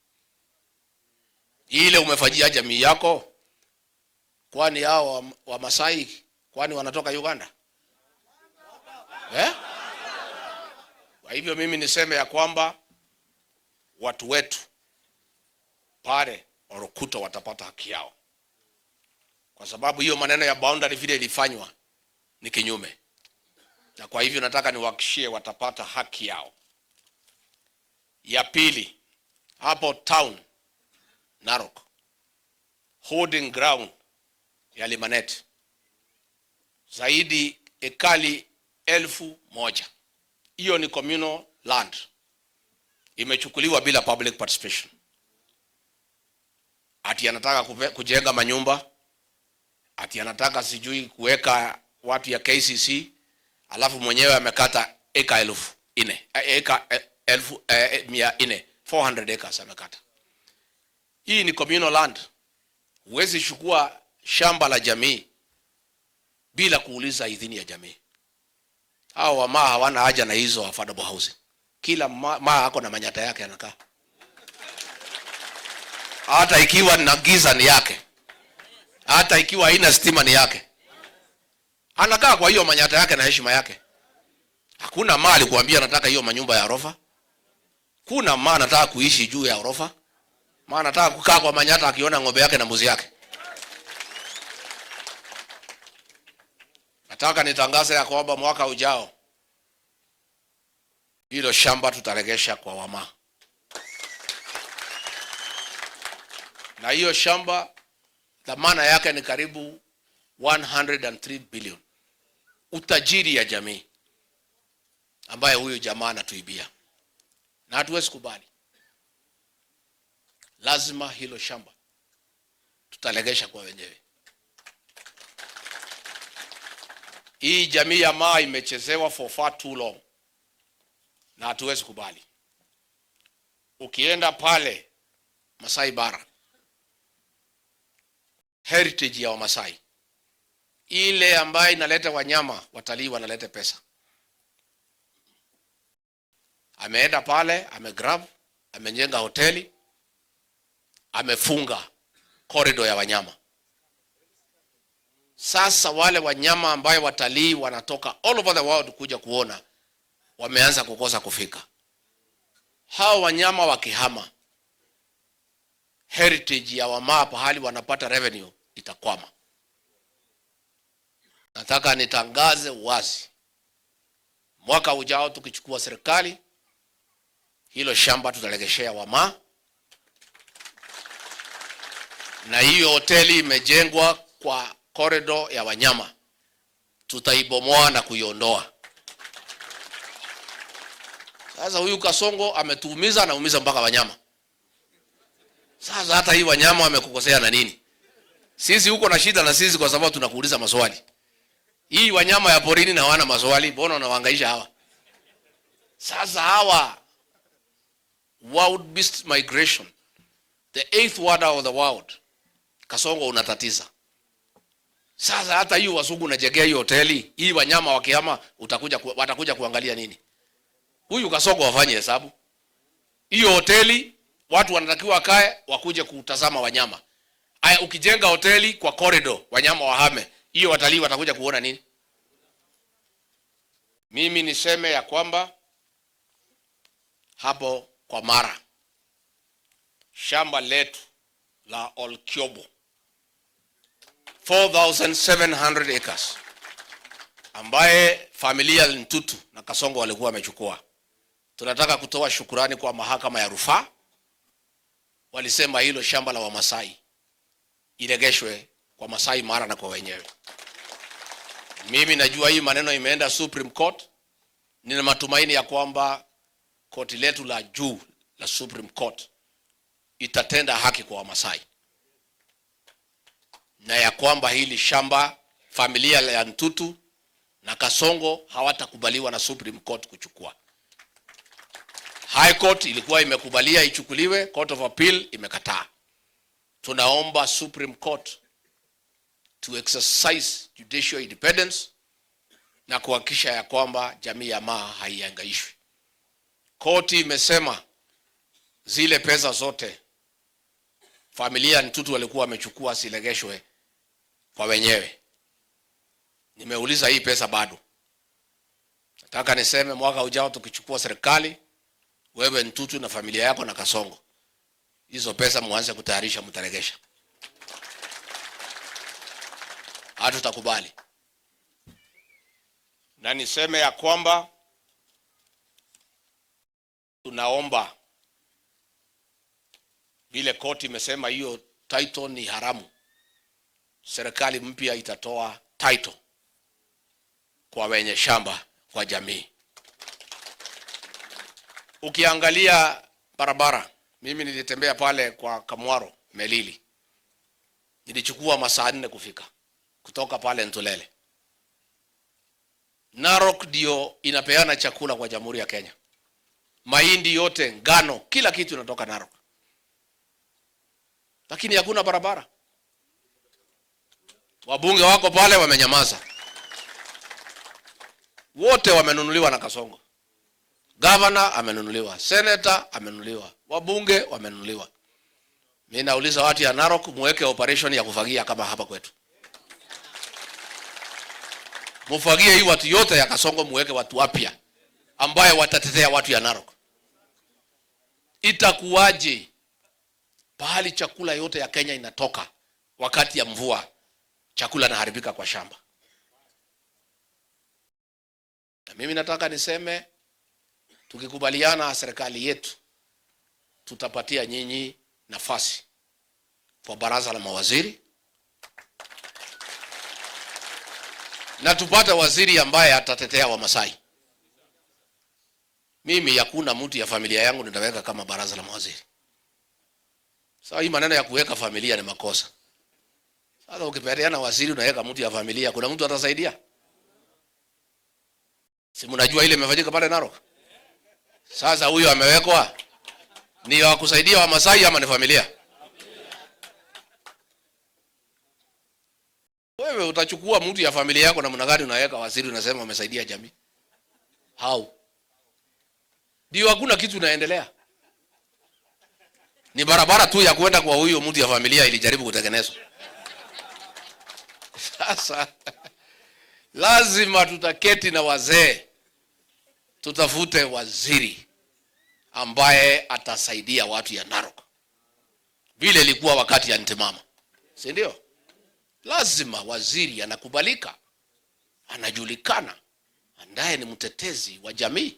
Ile umefanyia jamii yako, kwani hao wa Masai kwani wanatoka Uganda? Kwa hivyo mimi niseme ya kwamba watu wetu pale Orkuto watapata haki yao. Kwa sababu hiyo maneno ya boundary vile ilifanywa ni kinyume. Na kwa hivyo nataka niwahakikishie watapata haki yao. Ya pili, hapo town Narok, holding ground ya Limanet zaidi ekali 1,000. Hiyo ni communal land, imechukuliwa bila public participation. Ati anataka kujenga manyumba, ati anataka sijui kuweka watu ya KCC, alafu mwenyewe amekata eka 400 400 acres amekata. Hii ni communal land. Huwezi chukua shamba la jamii bila kuuliza idhini ya jamii. Hao wamaa hawana haja na hizo affordable housing. Kila maa ako na manyata yake anakaa. Hata ikiwa na giza ni yake. Hata ikiwa haina stima ni yake. Anakaa kwa hiyo manyata yake na heshima yake. Hakuna mali kuambia nataka hiyo manyumba ya orofa. Kuna maa nataka kuishi juu ya orofa. Maa nataka kukaa kwa manyata akiona ng'ombe yake na mbuzi yake. Nataka nitangaze ya kwamba mwaka ujao hilo shamba tutaregesha kwa wamaa. Na hiyo shamba dhamana yake ni karibu 103 billion. Utajiri ya jamii ambaye huyu jamaa anatuibia. Na hatuwezi kubali. Lazima hilo shamba tutaregesha kwa wenyewe. Hii jamii ya maa imechezewa for far too long. Na hatuwezi kubali. Ukienda pale Masai Bara, heritage ya Wamasai, ile ambayo inaleta wanyama, watalii wanaleta pesa. Ameenda pale, amegrab, amejenga hoteli, amefunga corridor ya wanyama. Sasa wale wanyama ambayo watalii wanatoka all over the world kuja kuona, wameanza kukosa kufika. Hao wanyama wakihama, heritage ya wamaa pahali wanapata revenue itakwama. Nataka nitangaze wazi, mwaka ujao tukichukua serikali, hilo shamba tutaregeshea wamaa. Na hiyo hoteli imejengwa kwa corridor ya wanyama, tutaibomoa na kuiondoa. Sasa huyu Kasongo ametuumiza, anaumiza mpaka wanyama. Sasa hata hii wanyama wamekukosea na nini? Sisi huko na shida na sisi kwa sababu tunakuuliza maswali. Hii wanyama ya porini na hawana maswali, mbona unawahangaisha hawa? Sasa hawa wild beast migration, the 8th wonder of the world, Kasongo unatatiza. Sasa hata hiyo wasugu unajegea hiyo hoteli, hii wanyama wakihama watakuja kuangalia nini? Huyu Kasongo wafanye hesabu. Hiyo hoteli watu wanatakiwa kae wakuje kutazama wanyama. Aya, ukijenga hoteli kwa corridor wanyama wahame, hiyo watalii watakuja kuona nini? Mimi niseme ya kwamba hapo kwa Mara, shamba letu la Olkiobo 4,700 acres ambaye familia Ntutu na Kasongo walikuwa wamechukua. Tunataka kutoa shukurani kwa mahakama ya rufaa. Walisema hilo shamba la Wamasai iregeshwe kwa Masai Mara na kwa wenyewe. Mimi najua hii maneno imeenda Supreme Court. Nina matumaini ya kwamba koti letu la juu la Supreme Court itatenda haki kwa Wamasai, na ya kwamba hili shamba familia ya Ntutu na Kasongo hawatakubaliwa na Supreme Court kuchukua. High Court ilikuwa imekubalia ichukuliwe, Court of Appeal imekataa. Tunaomba Supreme Court to exercise judicial independence na kuhakikisha ya kwamba jamii ya maa haihangaishwi. Koti imesema zile pesa zote familia Ntutu walikuwa wamechukua silegeshwe kwa wenyewe. Nimeuliza hii pesa bado. Nataka niseme mwaka ujao tukichukua serikali, wewe Ntutu na familia yako na Kasongo, hizo pesa muanze kutayarisha, mtaregesha. Hatutakubali. Na niseme ya kwamba tunaomba, vile koti imesema hiyo title ni haramu, serikali mpya itatoa title kwa wenye shamba kwa jamii. Ukiangalia barabara, mimi nilitembea pale kwa Kamwaro Melili, nilichukua masaa 4 kufika kutoka pale Ntulele. Narok ndio inapeana chakula kwa Jamhuri ya Kenya. Mahindi yote, ngano, kila kitu inatoka Narok. Lakini hakuna barabara. Wabunge wako pale wamenyamaza. Wote wamenunuliwa na Kasongo. Governor amenunuliwa, senator amenunuliwa, wabunge wamenunuliwa. Mimi nauliza watu ya Narok, muweke operation ya kufagia kama hapa kwetu. Mufagie hii watu yote ya Kasongo, muweke watu wapya ambaye watatetea watu ya Narok. Itakuwaje pahali chakula yote ya Kenya inatoka wakati ya mvua chakula inaharibika kwa shamba? Na mimi nataka niseme, tukikubaliana serikali yetu tutapatia nyinyi nafasi kwa baraza la mawaziri, na tupate waziri ambaye atatetea Wamasai. Mimi hakuna mtu ya familia yangu nitaweka kama baraza la mawaziri. Sasa hii maneno ya kuweka familia ni makosa. Sasa ukipatiana waziri unaweka mtu ya familia, kuna mtu atasaidia? Si mnajua ile imefanyika pale Narok? Sasa huyo amewekwa ni wa kusaidia Wamasai ama ni familia? Wewe utachukua mtu ya familia yako na namna gani unaweka waziri unasema umesaidia jamii? How? Ndio hakuna kitu inaendelea. Ni barabara tu ya kwenda kwa huyo mtu ya familia ilijaribu kutengenezwa. Sasa lazima tutaketi na wazee, tutafute waziri ambaye atasaidia watu ya Narok vile ilikuwa wakati ya Ntimama, si ndio? Lazima waziri anakubalika, anajulikana, ambaye ni mtetezi wa jamii,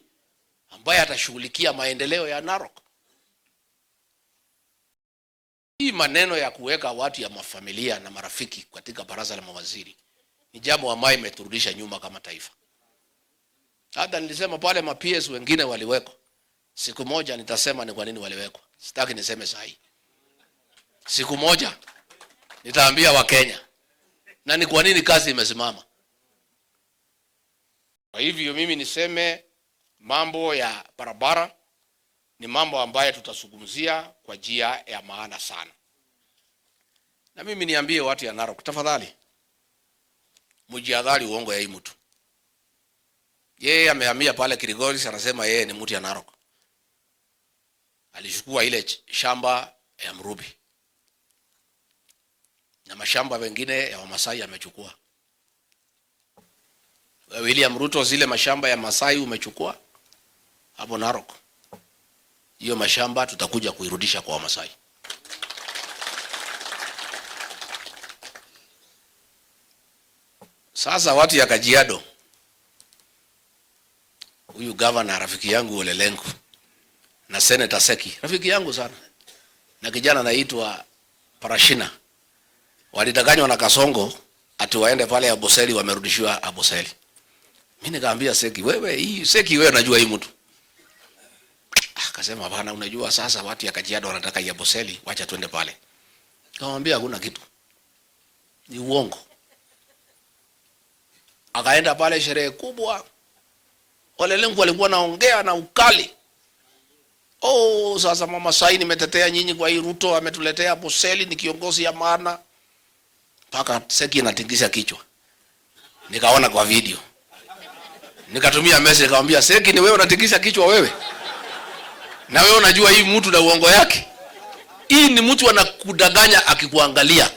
ambaye atashughulikia maendeleo ya Narok. Hii maneno ya kuweka watu ya mafamilia na marafiki katika baraza la mawaziri ni jambo ambalo imeturudisha nyuma kama taifa. Hata nilisema pale ma-PS wengine waliwekwa. Siku moja nitasema ni kwa nini waliwekwa. Sitaki niseme sahi. Siku moja nitaambia Wakenya na ni kwa nini kazi imesimama. Kwa hivyo mimi niseme mambo ya barabara ni mambo ambayo tutazungumzia kwa njia ya maana sana. Na mimi niambie watu ya Narok, tafadhali mjihadhari uongo ya hii mtu. Yeye amehamia pale Kilgoris, anasema yeye ni mtu ya Narok. Alichukua ile shamba ya Mrubi na mashamba mengine ya Wamasai amechukua. William Ruto, zile mashamba ya Masai umechukua hapo Narok. Hiyo mashamba tutakuja kuirudisha kwa Wamasai. Sasa watu ya Kajiado, huyu governor rafiki yangu Ole Lenku na Senator Seki, rafiki yangu sana, na kijana anaitwa Parashina, walidanganywa na Kasongo ati waende pale Amboseli, wamerudishiwa Amboseli. Mimi nikamwambia Seki, wewe hii Seki, wewe unajua hii mtu? Akasema bana, unajua sasa watu ya Kajiado wanataka ya Amboseli, wacha tuende pale. Nikamwambia hakuna kitu, ni uongo. Akaenda pale sherehe kubwa, Ole Lenku alikuwa naongea na ukali. Oh, sasa mama Sai nimetetea nyinyi kwa hii Ruto ametuletea Amboseli, ni kiongozi ya maana. Paka Seki anatingisha kichwa. Nikaona kwa video. Nikatumia message nikamwambia Seki, ni wewe unatingisha kichwa wewe? Na wewe unajua hii mtu na uongo yake? Hii ni mtu anakudanganya akikuangalia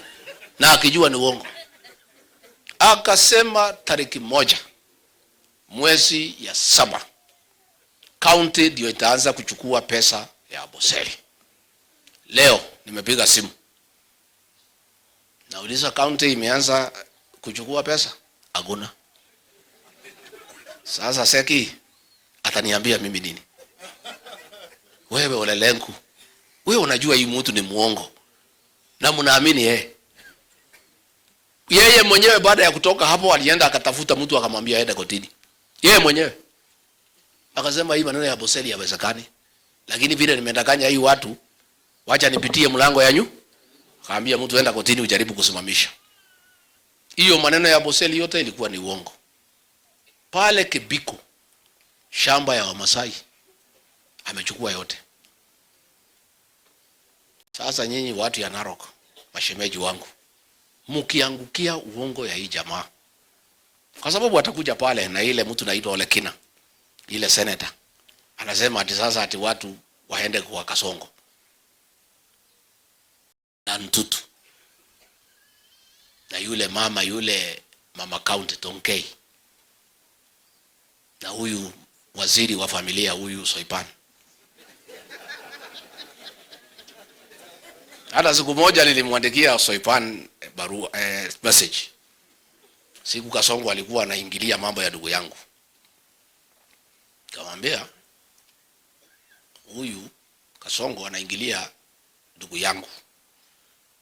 na akijua ni uongo. Akasema tariki 1 mwezi ya 7 county ndio itaanza kuchukua pesa ya Amboseli. Leo nimepiga simu, nauliza county imeanza kuchukua pesa? Hakuna. Sasa Seki ataniambia mimi nini? Wewe Ole Lenku, wewe unajua hii mtu ni muongo na mnaamini yeye mwenyewe. Baada ya kutoka hapo alienda akatafuta mtu akamwambia aende kotini. Yeye mwenyewe akasema hii maneno ya Amboseli yawezekani, lakini vile nimedanganya hii watu, wacha nipitie mlango ya nyu. Akaambia mtu enda kotini ujaribu kusimamisha. Hiyo maneno ya Amboseli yote ilikuwa ni uongo. Pale Kibiko, shamba ya Wamasai amechukua yote. Sasa nyinyi watu ya Narok, mashemeji wangu, mkiangukia uongo ya hii jamaa, kwa sababu atakuja pale na ile mtu naitwa Ole Kina, ile senator anasema ati sasa ati watu waende kwa Kasongo na Ntutu na yule mama county Tonkei na huyu waziri wa familia huyu Soipan. Hata siku moja nilimwandikia Soipan barua message. Siku Kasongo alikuwa anaingilia mambo ya ndugu yangu. Nikamwambia huyu Kasongo anaingilia ndugu yangu.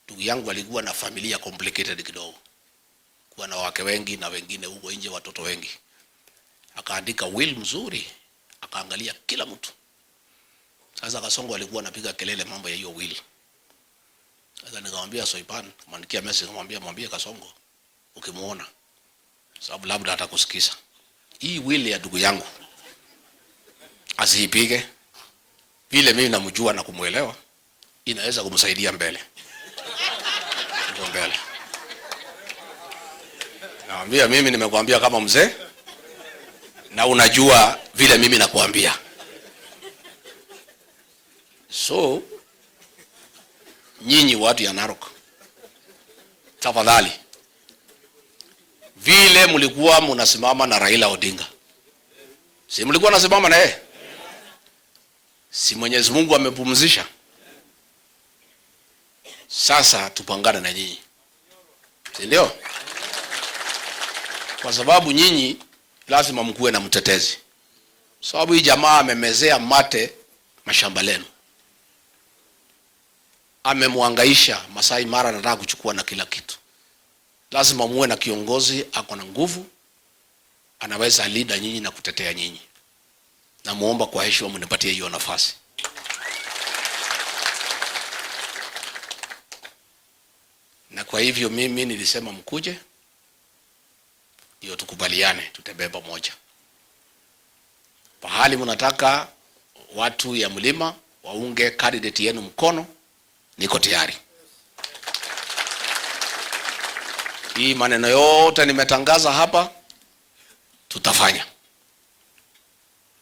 Ndugu yangu alikuwa na familia complicated kidogo, kuwa na wake wengi na wengine huko nje watoto wengi. Akaandika will mzuri, akaangalia kila mtu. Sasa Kasongo alikuwa anapiga kelele mambo ya hiyo will. Sasa nikamwambia Soipan, kumwandikia message, mwambie Kasongo ukimuona, sababu labda atakusikiza, hii will ya ndugu yangu asiipige, vile mimi namjua na kumuelewa, inaweza kumsaidia mbele. Mbele. Naambia mimi nimekuambia kama mzee na unajua vile mimi nakuambia. So nyinyi watu ya Narok, tafadhali, vile mlikuwa mnasimama na Raila Odinga, si mlikuwa nasimama na yeye? Si Mwenyezi Mungu amepumzisha? Sasa tupangane na nyinyi, si ndio? Kwa sababu nyinyi lazima mkuwe na mtetezi, sababu hii jamaa amemezea mate mashamba lenu, amemwangaisha Masai Mara, anataka kuchukua na kila kitu. Lazima muwe na kiongozi ako na nguvu, anaweza leader nyinyi na kutetea nyinyi, na muomba kwa heshima mnipatie hiyo nafasi. Na kwa hivyo mimi nilisema mkuje ndio tukubaliane, tutembee pamoja. Pahali mnataka watu ya mlima waunge candidate yenu mkono, niko tayari. Hii maneno yote nimetangaza hapa tutafanya,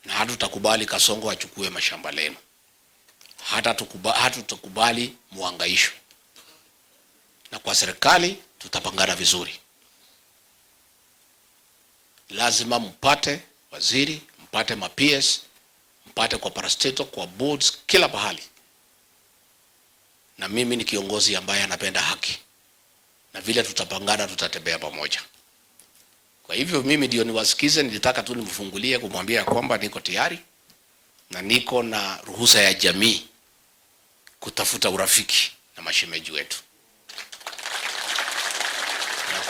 na hatutakubali Kasongo achukue mashamba lenu, hatutakubali muhangaishwe. Na kwa serikali tutapangana vizuri. Lazima mpate waziri, mpate ma-PS, mpate kwa parastatal, kwa boards, kila pahali. Na mimi ni kiongozi ambaye anapenda haki, na vile tutapangana tutatembea pamoja. Kwa hivyo mimi ndio niwasikize, nilitaka tu nimfungulie kumwambia kwamba niko tayari na niko na ruhusa ya jamii kutafuta urafiki na mashemeji wetu.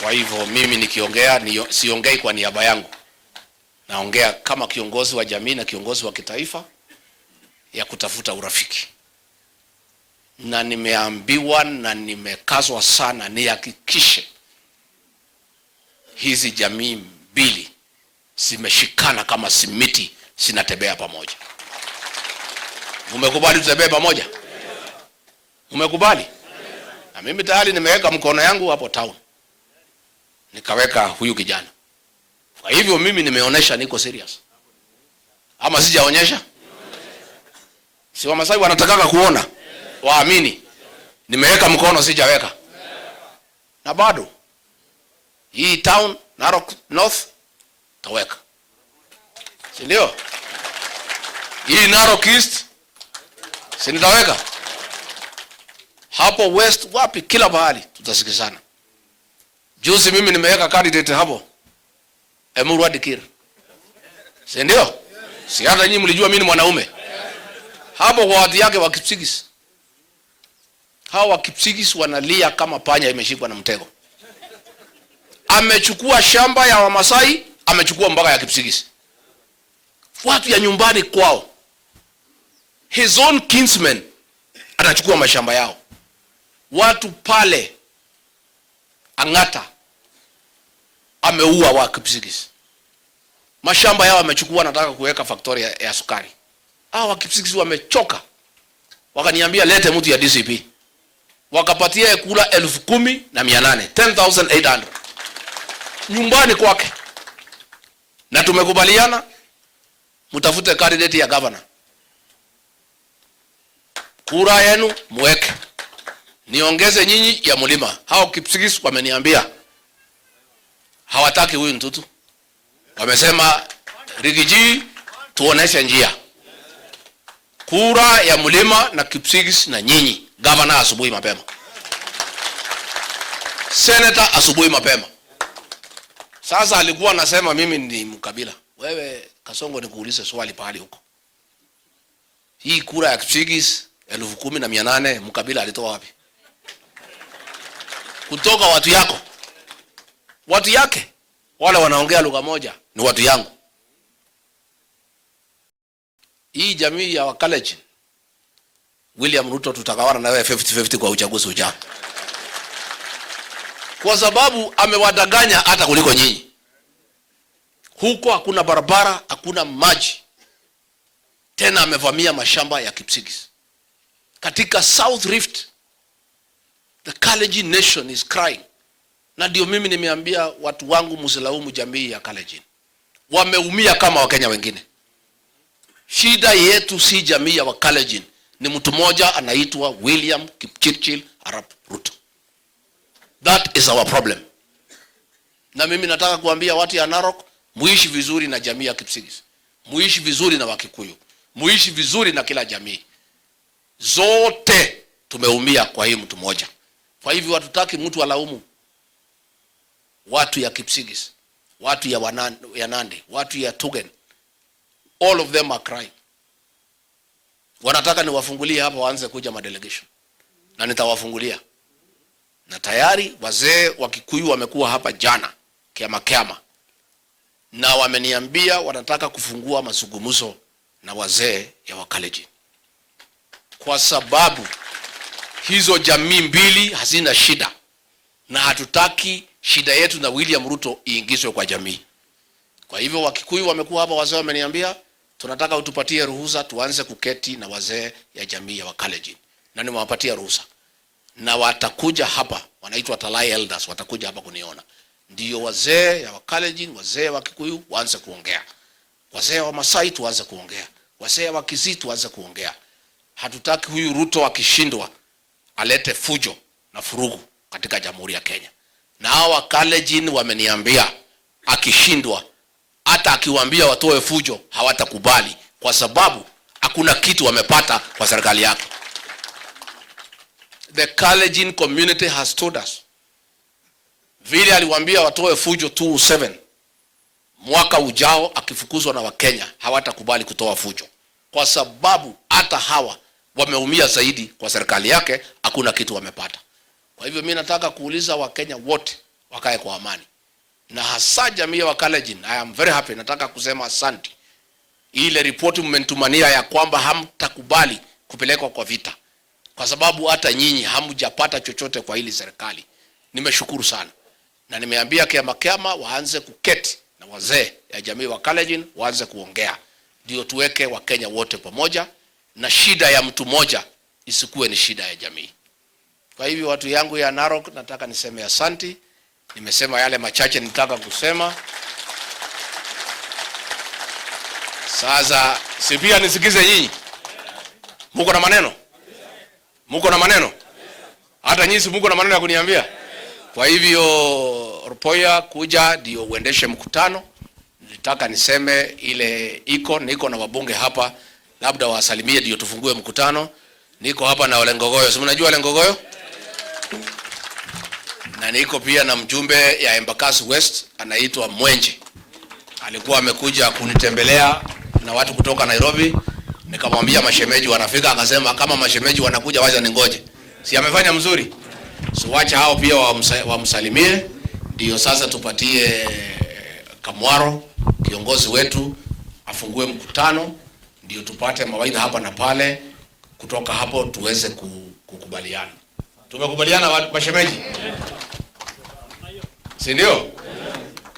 Kwa hivyo mimi nikiongea siongei kwa niaba yangu, naongea kama kiongozi wa jamii na kiongozi wa kitaifa ya kutafuta urafiki. Na nimeambiwa na nimekazwa sana nihakikishe hizi jamii mbili zimeshikana kama simiti, zinatembea pamoja. Umekubali tutembee pamoja? Umekubali? Na mimi tayari nimeweka mkono yangu hapo town, nikaweka huyu kijana. Kwa hivyo mimi nimeonesha niko serious. Ama sijaonyesha? Si Wamasai wanataka kuona, waamini. Nimeweka mkono, sijaweka. Na bado hii town Narok North taweka, si ndio? Hii Narok East si nitaweka. Hapo West, wapi, kila mahali tutasikizana. Juzi mimi nimeweka candidate hapo Emurua Dikir, si ndio? Si hata nyinyi mlijua mimi ni mwanaume hapo kwa watu yake wa Kipsigis. Hao wa Kipsigis wanalia kama panya imeshikwa na mtego. Amechukua shamba ya Wamasai, amechukua mpaka ya Kipsigis, watu ya nyumbani kwao. His own kinsmen anachukua mashamba yao. Watu pale Angata ameua wa Kipsigis, mashamba yao amechukua, anataka kuweka factory ya sukari. Hao wa Kipsigis wamechoka, wakaniambia lete mtu ya DCP. wakapatia kula 10,800, 10,800 nyumbani kwake, na tumekubaliana mtafute candidate ya governor. Kura yenu muweke, niongeze nyinyi ya Mlima. Hao Kipsigis wameniambia hawataki huyu mtutu, wamesema Rigiji tuoneshe njia. Kura ya Mlima na Kipsigis na nyinyi, governor asubuhi mapema, senator asubuhi mapema. Sasa alikuwa anasema mimi ni mkabila. Wewe Kasongo, nikuulize swali pahali huko, hii kura ya Kipsigis 10,800 mkabila alitoa wapi? Kutoka watu yako, watu yake, wale wanaongea lugha moja ni watu yangu. Hii jamii ya Wakalenjin, William Ruto tutagawana na wewe 50-50 kwa uchaguzi ujao, kwa sababu amewadanganya hata kuliko nyinyi. Huko hakuna barabara, hakuna maji, tena amevamia mashamba ya Kipsigis. Katika South Rift, the Kalenjin nation is crying. Na ndio mimi nimeambia watu wangu msilaumu jamii ya Kalenjin, wameumia kama Wakenya wengine. Shida yetu si jamii ya Wakalenjin, ni mtu mmoja anaitwa William Kipchirchir Arap Ruto. That is our problem. Na mimi nataka kuambia watu ya Narok, muishi vizuri na jamii ya Kipsigis, muishi vizuri na Wakikuyu, muishi vizuri na kila jamii. Zote tumeumia kwa hii mtu mmoja. Kwa hivyo hatutaki mtu alaumu watu ya Kipsigis, watu ya Nandi, watu ya Tugen. All of them are crying. Wanataka niwafungulie hapa waanze kuja madelegation, na nitawafungulia. Na tayari wazee wa Kikuyu wamekuwa hapa jana kiama, na wameniambia wanataka kufungua mazungumzo na wazee ya Wakalenjin, kwa sababu hizo jamii mbili hazina shida, na hatutaki shida yetu na William Ruto iingizwe kwa jamii. Kwa hivyo Wakikuyu wamekuwa hapa, wazee wameniambia tunataka utupatie ruhusa tuanze kuketi na wazee ya jamii ya Wakalenjin, na nimewapatia ruhusa, na watakuja hapa, wanaitwa Talai Elders, watakuja hapa kuniona. Ndio wazee ya Wakalenjin, wazee wa Kikuyu waanze kuongea, wazee wa Masai tuanze kuongea, wazee wa Kisii tuanze kuongea. Hatutaki huyu Ruto akishindwa alete fujo na furugu katika Jamhuri ya Kenya. Na hao Wakalenjin wameniambia akishindwa, hata akiwaambia watoe fujo hawatakubali, kwa sababu hakuna kitu wamepata kwa serikali yake. The Kalenjin community has told us, vile aliwaambia watoe fujo 2007, mwaka ujao akifukuzwa na Wakenya hawatakubali kutoa fujo, kwa sababu hata hawa wameumia zaidi kwa serikali yake, hakuna kitu wamepata. Kwa hivyo mimi nataka kuuliza Wakenya wote wakae kwa amani, na hasa jamii ya Wakalenjin. I am very happy, nataka kusema asante. Ile ripoti mmentumania ya kwamba hamtakubali kupelekwa kwa vita, kwa sababu hata nyinyi hamjapata chochote kwa hili serikali, nimeshukuru sana. Na nimeambia kiama waanze kuketi na wazee ya jamii wa Kalenjin, waanze kuongea, ndio tuweke Wakenya wote pamoja, na shida ya mtu mmoja isikuwe ni shida ya jamii. Kwa hivyo watu yangu ya Narok, nataka niseme asante. Nimesema yale machache nitaka kusema. Sasa sipia nisikize nyinyi. Muko na maneno? Muko na maneno? Hata nyinyi muko na maneno ya kuniambia? Kwa hivyo Rupoya kuja ndio uendeshe mkutano. Nitaka niseme ile niko na wabunge hapa, labda wasalimie ndio tufungue mkutano. Niko hapa na Ole Ngogoyo. Si mnajua Ole Ngogoyo? Na niko pia na mjumbe ya Embakasi West anaitwa Mwenje. Alikuwa amekuja kunitembelea na watu kutoka Nairobi. Nikamwambia mashemeji wanafika, akasema kama mashemeji wanakuja wacha ningoje. Si amefanya mzuri? So wacha hao pia wamsalimie, ndio sasa tupatie Kamwaro kiongozi wetu afungue mkutano, ndio tupate mawaidha hapa na pale, kutoka hapo tuweze kukubaliana. Tumekubaliana mashemeji? Si ndio?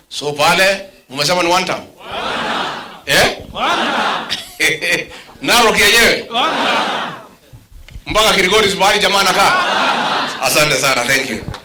So pale umesema ni one time? Narok yenyewe? Mpaka Kilgoris bahari jamaa anakaa? Asante sana, thank you.